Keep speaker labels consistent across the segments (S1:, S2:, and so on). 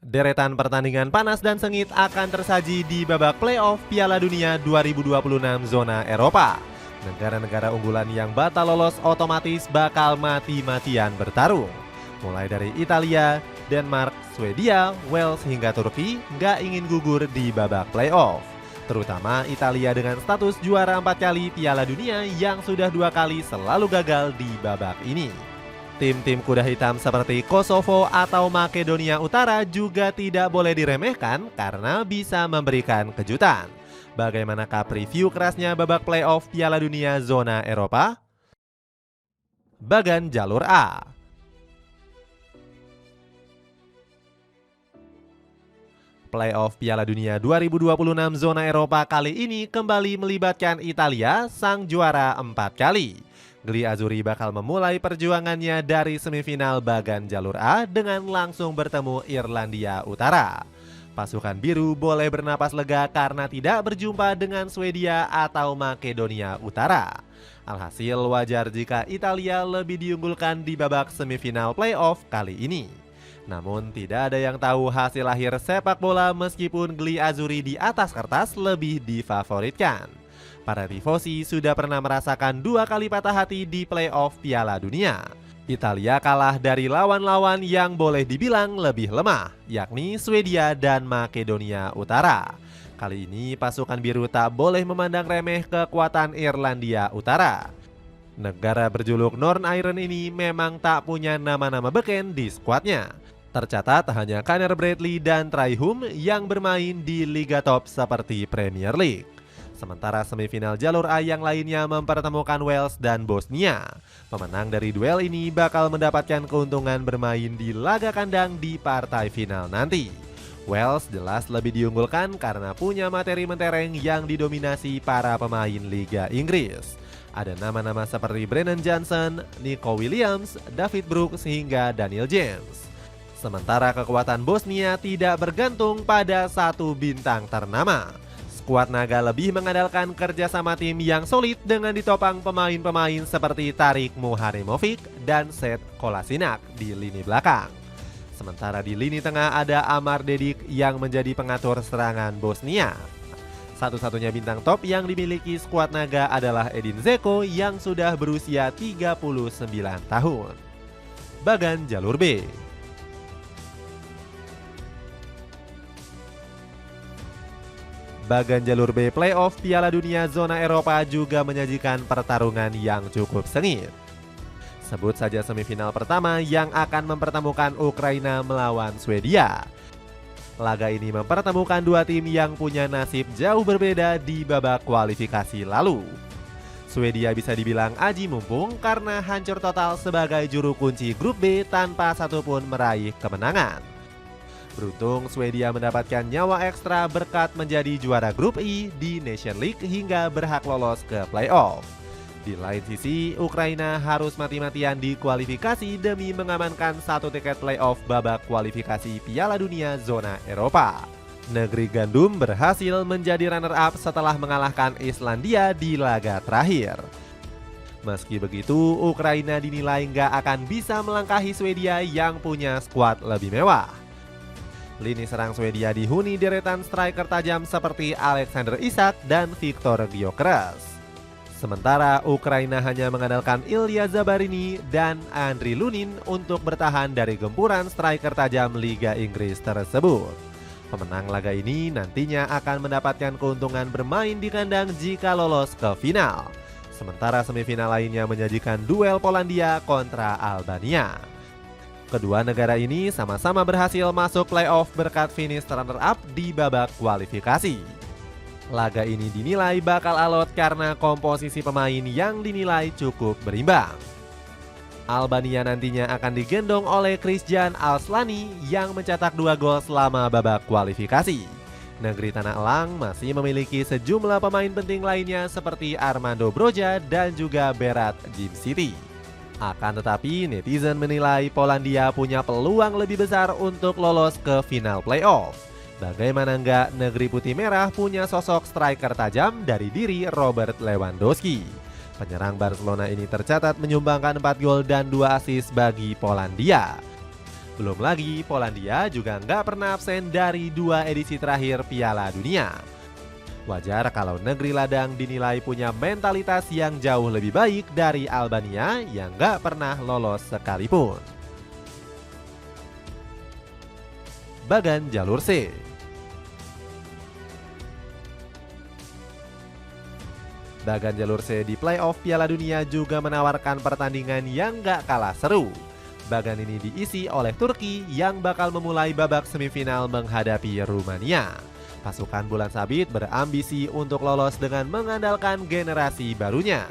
S1: Deretan pertandingan panas dan sengit akan tersaji di babak playoff Piala Dunia 2026 zona Eropa. Negara-negara unggulan yang batal lolos otomatis bakal mati-matian bertarung. Mulai dari Italia, Denmark, Swedia, Wales hingga Turki nggak ingin gugur di babak playoff. Terutama Italia dengan status juara 4 kali Piala Dunia yang sudah 2 kali selalu gagal di babak ini. Tim-tim kuda hitam seperti Kosovo atau Makedonia Utara juga tidak boleh diremehkan karena bisa memberikan kejutan. Bagaimanakah preview kerasnya babak playoff Piala Dunia zona Eropa? Bagan jalur A. Playoff Piala Dunia 2026 zona Eropa kali ini kembali melibatkan Italia, sang juara 4 kali. Gli Azzurri bakal memulai perjuangannya dari semifinal bagan jalur A dengan langsung bertemu Irlandia Utara. Pasukan biru boleh bernapas lega karena tidak berjumpa dengan Swedia atau Makedonia Utara. Alhasil wajar jika Italia lebih diunggulkan di babak semifinal playoff kali ini. Namun tidak ada yang tahu hasil akhir sepak bola meskipun Gli Azzurri di atas kertas lebih difavoritkan. Para tifosi sudah pernah merasakan 2 kali patah hati di playoff Piala Dunia. Italia kalah dari lawan-lawan yang boleh dibilang lebih lemah, yakni Swedia dan Makedonia Utara. Kali ini pasukan biru tak boleh memandang remeh kekuatan Irlandia Utara. Negara berjuluk Northern Iron ini memang tak punya nama-nama beken di skuadnya. Tercatat hanya Conor Bradley dan Trai Hum yang bermain di liga top seperti Premier League. Sementara semifinal jalur A yang lainnya mempertemukan Wales dan Bosnia. Pemenang dari duel ini bakal mendapatkan keuntungan bermain di laga kandang di partai final nanti. Wales jelas lebih diunggulkan karena punya materi mentereng yang didominasi para pemain Liga Inggris. Ada nama-nama seperti Brennan Johnson, Nico Williams, David Brooks hingga Daniel James. Sementara kekuatan Bosnia tidak bergantung pada satu bintang ternama. Skuad naga lebih mengandalkan kerjasama tim yang solid dengan ditopang pemain-pemain seperti Tarik Muharremovich dan Seth Kolasinac di lini belakang. Sementara di lini tengah ada Amar Dedić yang menjadi pengatur serangan Bosnia. Satu-satunya bintang top yang dimiliki skuad naga adalah Edin Dzeko yang sudah berusia 39 tahun. Bagan jalur B. Bagan jalur B playoff Piala Dunia zona Eropa juga menyajikan pertarungan yang cukup sengit. Sebut saja semifinal pertama yang akan mempertemukan Ukraina melawan Swedia. Laga ini mempertemukan 2 tim yang punya nasib jauh berbeda di babak kualifikasi lalu. Swedia bisa dibilang aji mumpung karena hancur total sebagai juru kunci grup B tanpa satupun meraih kemenangan. Beruntung Swedia mendapatkan nyawa ekstra berkat menjadi juara grup I di Nation League hingga berhak lolos ke playoff. Di lain sisi, Ukraina harus mati-matian di kualifikasi demi mengamankan 1 tiket playoff babak kualifikasi Piala Dunia zona Eropa. Negeri Gandum berhasil menjadi runner-up setelah mengalahkan Islandia di laga terakhir. Meski begitu, Ukraina dinilai nggak akan bisa melangkahi Swedia yang punya skuad lebih mewah. Lini serang Swedia dihuni deretan striker tajam seperti Alexander Isak dan Viktor Gyökeres. Sementara Ukraina hanya mengandalkan Ilya Zabarini dan Andriy Lunin untuk bertahan dari gempuran striker tajam Liga Inggris tersebut. Pemenang laga ini nantinya akan mendapatkan keuntungan bermain di kandang jika lolos ke final. Sementara semifinal lainnya menyajikan duel Polandia kontra Albania. Kedua negara ini sama-sama berhasil masuk playoff berkat finish runner-up di babak kualifikasi. Laga ini dinilai bakal alot karena komposisi pemain yang dinilai cukup berimbang. Albania nantinya akan digendong oleh Christian Alslani yang mencetak 2 gol selama babak kualifikasi. Negeri Tanah Elang masih memiliki sejumlah pemain penting lainnya seperti Armando Broja dan juga Berat Djimsiti. Akan tetapi netizen menilai Polandia punya peluang lebih besar untuk lolos ke final playoff. Bagaimana enggak, negeri putih merah punya sosok striker tajam dari diri Robert Lewandowski. Penyerang Barcelona ini tercatat menyumbangkan 4 gol dan 2 assist bagi Polandia. Belum lagi Polandia juga nggak pernah absen dari 2 edisi terakhir Piala Dunia. Wajar kalau negeri ladang dinilai punya mentalitas yang jauh lebih baik dari Albania yang nggak pernah lolos sekalipun. Bagan jalur C. Bagan jalur C di playoff Piala Dunia juga menawarkan pertandingan yang gak kalah seru. Bagan ini diisi oleh Turki yang bakal memulai babak semifinal menghadapi Rumania. Pasukan Bulan Sabit berambisi untuk lolos dengan mengandalkan generasi barunya.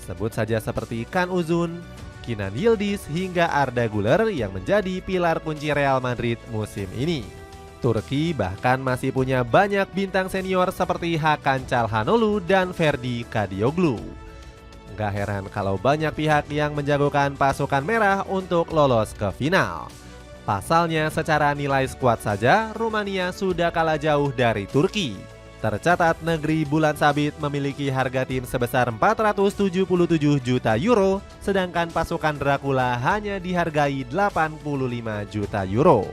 S1: Sebut saja seperti Kan Uzun, Kenan Yildiz hingga Arda Güler yang menjadi pilar kunci Real Madrid musim ini. Turki bahkan masih punya banyak bintang senior seperti Hakan Çalhanoğlu dan Ferdi Kadıoğlu. Gak heran kalau banyak pihak yang menjagokan pasukan merah untuk lolos ke final. Pasalnya secara nilai skuad saja, Rumania sudah kalah jauh dari Turki. Tercatat negeri Bulan Sabit memiliki harga tim sebesar 477 juta euro, sedangkan pasukan Dracula hanya dihargai 85 juta euro.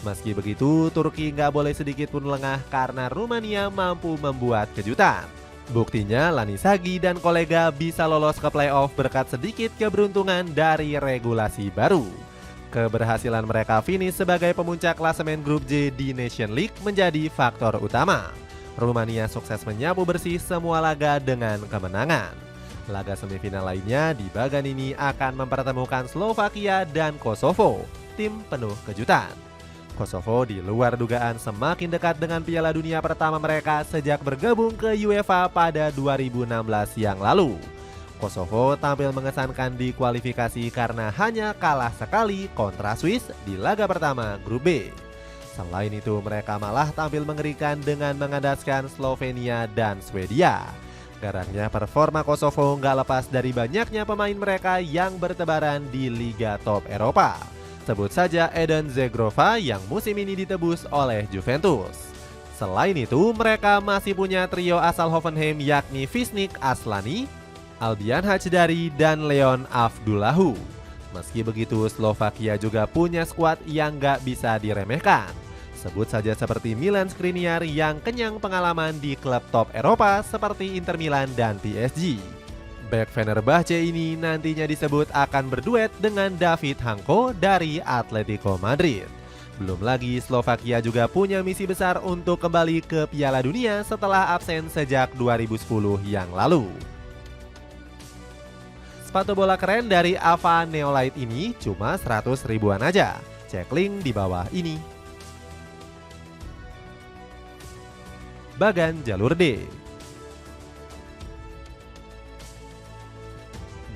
S1: Meski begitu, Turki nggak boleh sedikit pun lengah karena Rumania mampu membuat kejutan. Buktinya Lani Sagi dan kolega bisa lolos ke playoff berkat sedikit keberuntungan dari regulasi baru. Keberhasilan mereka finish sebagai pemuncak klasemen grup J di Nation League menjadi faktor utama. Rumania sukses menyapu bersih semua laga dengan kemenangan. Laga semifinal lainnya di bagan ini akan mempertemukan Slovakia dan Kosovo, tim penuh kejutan. Kosovo di luar dugaan semakin dekat dengan Piala Dunia pertama mereka sejak bergabung ke UEFA pada 2016 yang lalu. Kosovo tampil mengesankan di kualifikasi karena hanya kalah sekali kontra Swiss di laga pertama grup B. Selain itu mereka malah tampil mengerikan dengan mengandaskan Slovenia dan Swedia. Garangnya performa Kosovo nggak lepas dari banyaknya pemain mereka yang bertebaran di Liga Top Eropa. Sebut saja Eden Zegrova yang musim ini ditebus oleh Juventus. Selain itu mereka masih punya trio asal Hoffenheim yakni Visnik Aslani, Albian Hajdari dan Leon Avdullahu. Meski begitu, Slovakia juga punya skuad yang gak bisa diremehkan. Sebut saja seperti Milan Skriniar yang kenyang pengalaman di klub top Eropa seperti Inter Milan dan PSG. Bek Fenerbahce ini nantinya disebut akan berduet dengan David Hanko dari Atletico Madrid. Belum lagi Slovakia juga punya misi besar untuk kembali ke Piala Dunia setelah absen sejak 2010 yang lalu. Sepatu bola keren dari Ava Neolite ini cuma 100 ribuan aja. Cek link di bawah ini. Bagan jalur D.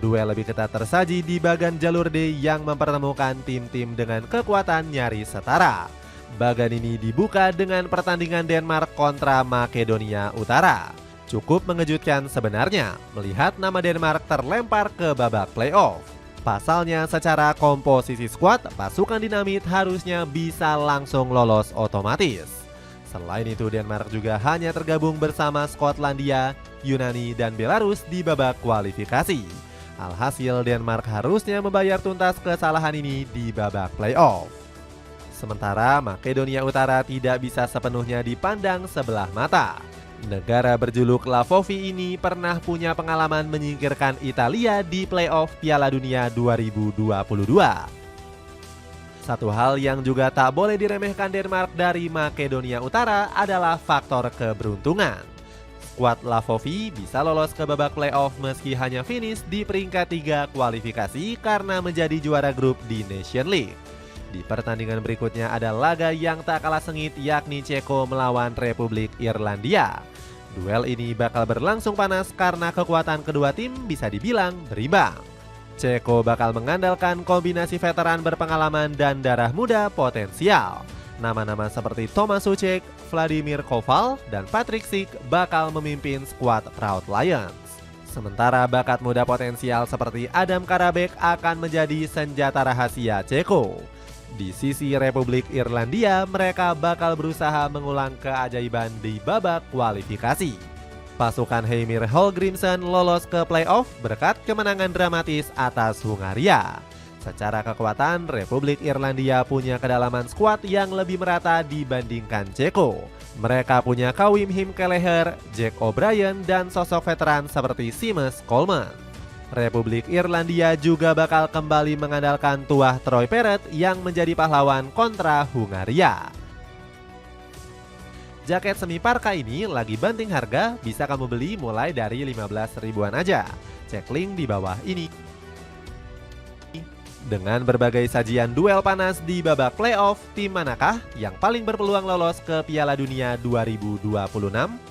S1: Duel lebih ketat tersaji di bagan jalur D yang mempertemukan tim-tim dengan kekuatan nyaris setara. Bagan ini dibuka dengan pertandingan Denmark kontra Makedonia Utara. Cukup mengejutkan sebenarnya melihat nama Denmark terlempar ke babak playoff. Pasalnya secara komposisi skuad, pasukan dinamit harusnya bisa langsung lolos otomatis. Selain itu Denmark juga hanya tergabung bersama Skotlandia, Yunani, dan Belarus di babak kualifikasi. Alhasil Denmark harusnya membayar tuntas kesalahan ini di babak playoff. Sementara Makedonia Utara tidak bisa sepenuhnya dipandang sebelah mata. Negara berjuluk Lavovi ini pernah punya pengalaman menyingkirkan Italia di playoff Piala Dunia 2022. Satu hal yang juga tak boleh diremehkan Denmark dari Makedonia Utara adalah faktor keberuntungan. Skuad Lavovi bisa lolos ke babak playoff meski hanya finish di peringkat 3 kualifikasi karena menjadi juara grup di Nation League. Di pertandingan berikutnya ada laga yang tak kalah sengit yakni Ceko melawan Republik Irlandia. Duel ini bakal berlangsung panas karena kekuatan kedua tim bisa dibilang berimbang. Ceko bakal mengandalkan kombinasi veteran berpengalaman dan darah muda potensial. Nama-nama seperti Tomáš Souček, Vladimír Koval, dan Patrik Schick bakal memimpin skuad Proud Lions. Sementara bakat muda potensial seperti Adam Karabek akan menjadi senjata rahasia Ceko. Di sisi Republik Irlandia, mereka bakal berusaha mengulang keajaiban di babak kualifikasi. Pasukan Heimir Hallgrímsson lolos ke playoff berkat kemenangan dramatis atas Hungaria. Secara kekuatan, Republik Irlandia punya kedalaman skuad yang lebih merata dibandingkan Ceko. Mereka punya Kawim Him Kelleher, Jack O'Brien, dan sosok veteran seperti Seamus Coleman. Republik Irlandia juga bakal kembali mengandalkan tuah Troy Parrott yang menjadi pahlawan kontra Hungaria. Jaket semi parka ini lagi banting harga, bisa kamu beli mulai dari 15 ribuan aja. Cek link di bawah ini. Dengan berbagai sajian duel panas di babak playoff, tim manakah yang paling berpeluang lolos ke Piala Dunia 2026?